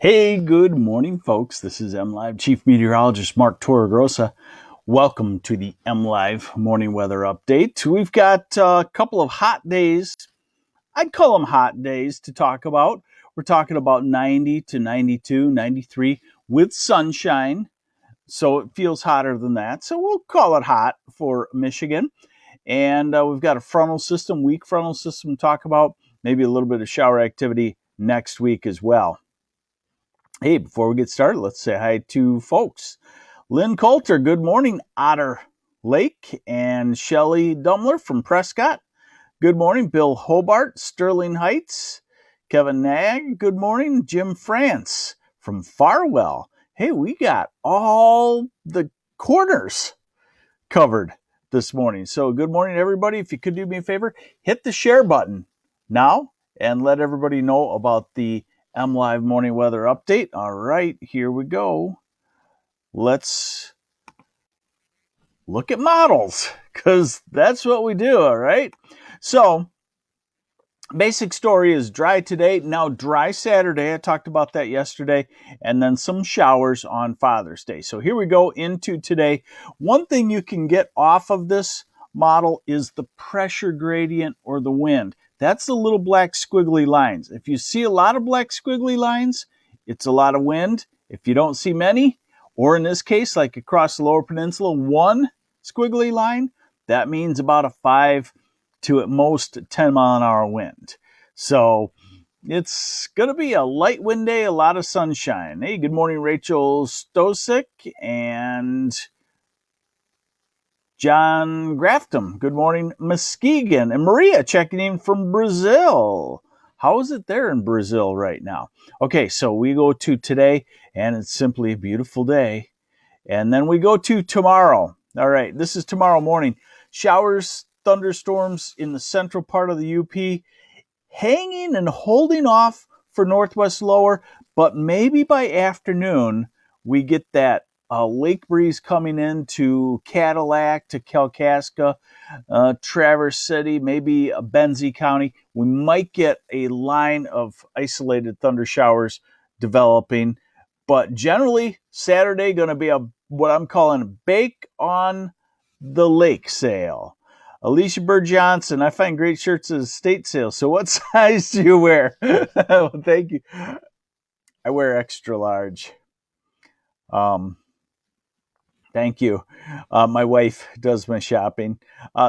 Hey, good morning, folks. This is MLive Chief Meteorologist Mark Torregrossa. Welcome to the MLive Morning Weather Update. We've got a couple of hot days. I'd call them hot days to talk about. We're talking about 90 to 92, 93 with sunshine. So it feels hotter than that. So we'll call it hot for Michigan. And we've got a weak frontal system to talk about. Maybe a little bit of shower activity next week as well. Hey, before we get started, let's say hi to folks. Lynn Coulter, good morning, Otter Lake, and Shelley Dumler from Prescott. Good morning, Bill Hobart, Sterling Heights. Kevin Nag, good morning. Jim France from Farwell. Hey, we got all the corners covered this morning. So good morning, everybody. If you could do me a favor, hit the share button now and let everybody know about the MLive Morning Weather Update. All right, here we go. Let's look at models because that's what we do, all right? So, basic story is dry today, now dry Saturday. I talked about that yesterday, and then some showers on Father's Day. So here we go into today. One thing you can get off of this model is the pressure gradient or the wind. That's the little black squiggly lines. If you see a lot of black squiggly lines, it's a lot of wind. If you don't see many, or in this case, like across the Lower Peninsula, one squiggly line, that means about a 5 to at most 10 mile an hour wind. So it's going to be a light wind day, a lot of sunshine. Hey, good morning, Rachel Stosick and John Grafton. Good morning, Muskegon. And Maria checking in from Brazil. How is it there in Brazil right now? Okay, so we go to today, and it's simply a beautiful day. And then we go to tomorrow. All right, this is tomorrow morning. Showers, thunderstorms in the central part of the UP, hanging and holding off for northwest lower, but maybe by afternoon we get that lake breeze coming into Cadillac to Kalkaska, Traverse City, maybe Benzie County. We might get a line of isolated thunder showers developing, but generally Saturday going to be what I'm calling a bake on the lake sale. Alicia Bird Johnson, I find great shirts at estate sale. So what size do you wear? Well, thank you. I wear extra large. Thank you. My wife does my shopping.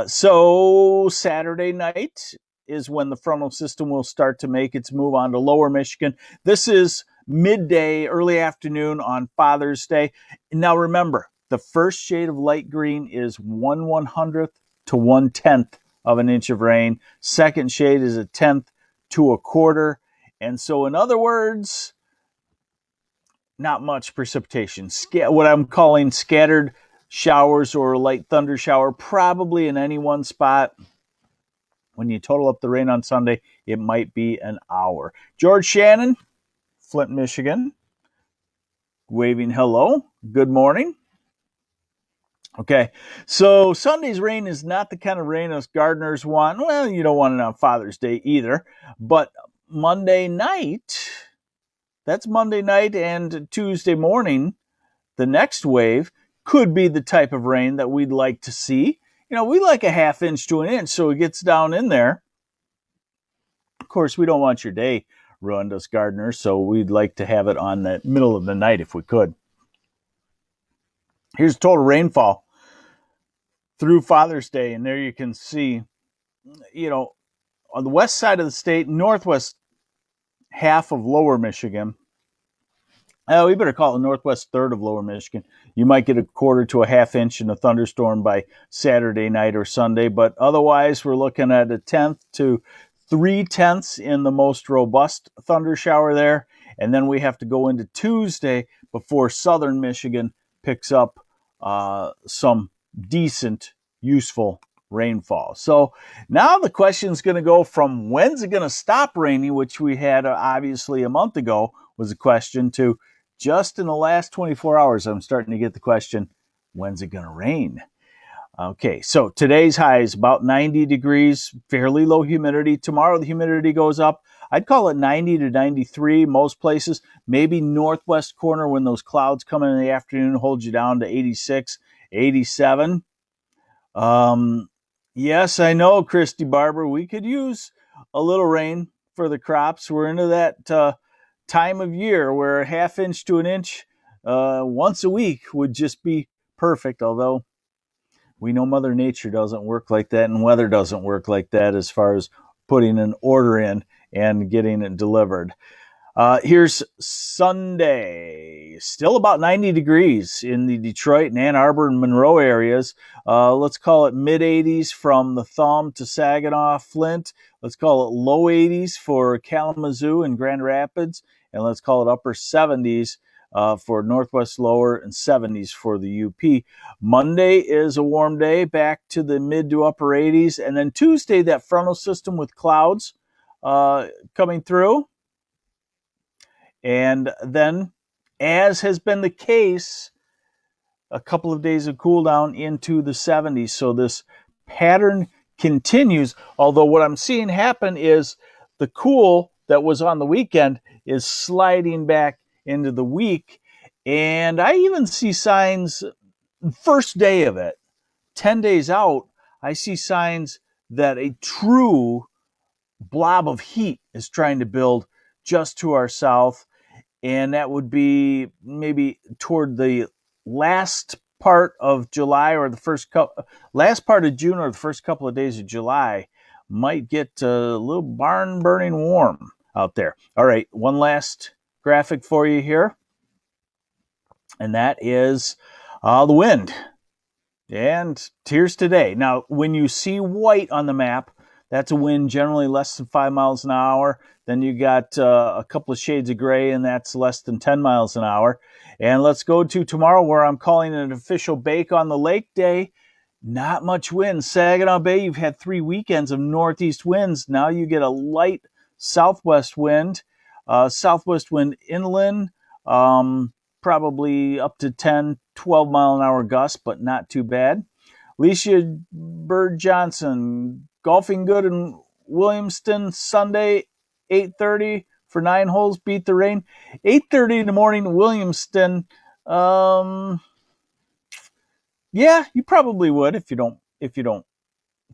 So Saturday night is when the frontal system will start to make its move on to lower Michigan. This is midday, early afternoon on Father's Day. Now remember, the first shade of light green is 1/100th to 1/10th of an inch of rain. Second shade is 1/10 to 1/4. And so in other words, not much precipitation. What I'm calling scattered showers or light thunder shower, probably in any one spot. When you total up the rain on Sunday, it might be an hour. George Shannon, Flint, Michigan, waving hello. Good morning. Okay, so Sunday's rain is not the kind of rain us gardeners want. Well, you don't want it on Father's Day either. But Monday night, that's Monday night and Tuesday morning, the next wave could be the type of rain that we'd like to see. You know, we like a 1/2 inch to 1 inch, so it gets down in there. Of course, we don't want your day ruined, us gardeners, so we'd like to have it on the middle of the night if we could. Here's total rainfall through Father's Day, and there you can see, you know, on the west side of the state, northwest half of lower Michigan. We better call it the northwest third of lower Michigan. You might get 1/4 to a 1/2 inch in a thunderstorm by Saturday night or Sunday, but otherwise we're looking at 1/10 to 3/10 in the most robust thunder shower there. And then we have to go into Tuesday before southern Michigan picks up some decent, useful rainfall. So now the question is going to go from when's it going to stop raining, which we had obviously a month ago was a question, to just in the last 24 hours, I'm starting to get the question, when's it going to rain? Okay, so today's high is about 90 degrees, fairly low humidity. Tomorrow the humidity goes up. I'd call it 90 to 93 most places. Maybe northwest corner when those clouds come in the afternoon hold you down to 86, 87. Yes, I know, Christy Barber, we could use a little rain for the crops. We're into that time of year where a half inch to an inch once a week would just be perfect, although we know Mother Nature doesn't work like that and weather doesn't work like that as far as putting an order in and getting it delivered. Here's Sunday, still about 90 degrees in the Detroit and Ann Arbor and Monroe areas. Let's call it mid 80s from the Thumb to Saginaw, Flint. Let's call it low 80s for Kalamazoo and Grand Rapids. And let's call it upper 70s for Northwest Lower and 70s for the UP. Monday is a warm day, back to the mid to upper 80s. And then Tuesday, that frontal system with clouds coming through. And then, as has been the case, a couple of days of cool down into the 70s. So this pattern continues, although what I'm seeing happen is the cool that was on the weekend is sliding back into the week. And I even see signs, first day of it, 10 days out, I see signs that a true blob of heat is trying to build just to our south. And that would be maybe toward the last part of July or the last part of June or the first couple of days of July. Might get a little barn burning warm out there. All right, one last graphic for you here. And that is the wind. And here's today. Now, when you see white on the map, that's a wind generally less than 5 miles an hour. Then you got a couple of shades of gray, and that's less than 10 miles an hour. And let's go to tomorrow, where I'm calling an official bake on the lake day. Not much wind. Saginaw Bay, you've had 3 weekends of northeast winds. Now you get a light southwest wind. Southwest wind inland, probably up to 10, 12 mile an hour gusts, but not too bad. Alicia Bird Johnson, golfing good in Williamston Sunday, 8:30 for 9 holes, beat the rain. 8:30 in the morning, Williamston. Yeah, you probably would if you don't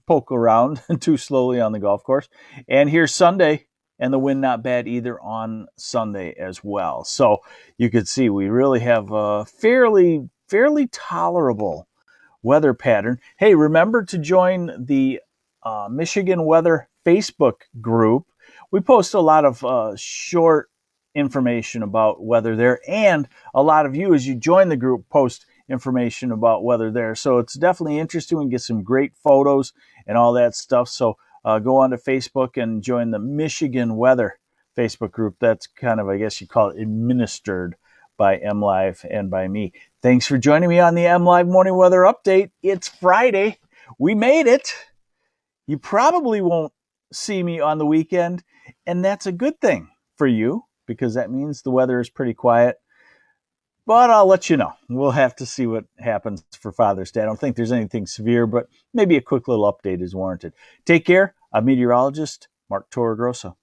poke around too slowly on the golf course. And here's Sunday, and the wind not bad either on Sunday as well. So you could see we really have a fairly tolerable weather pattern. Hey, remember to join the Michigan Weather Facebook group. We post a lot of short information about weather there, and a lot of you, as you join the group, post information about weather there. So it's definitely interesting. We can get some great photos and all that stuff. So go on to Facebook and join the Michigan Weather Facebook group. That's kind of, I guess you call it, administered by MLive and by me. Thanks for joining me on the MLive Morning Weather Update. It's Friday. We made it. You probably won't see me on the weekend, and that's a good thing for you because that means the weather is pretty quiet. But I'll let you know. We'll have to see what happens for Father's Day. I don't think there's anything severe, but maybe a quick little update is warranted. Take care. I'm meteorologist Mark Torregrossa.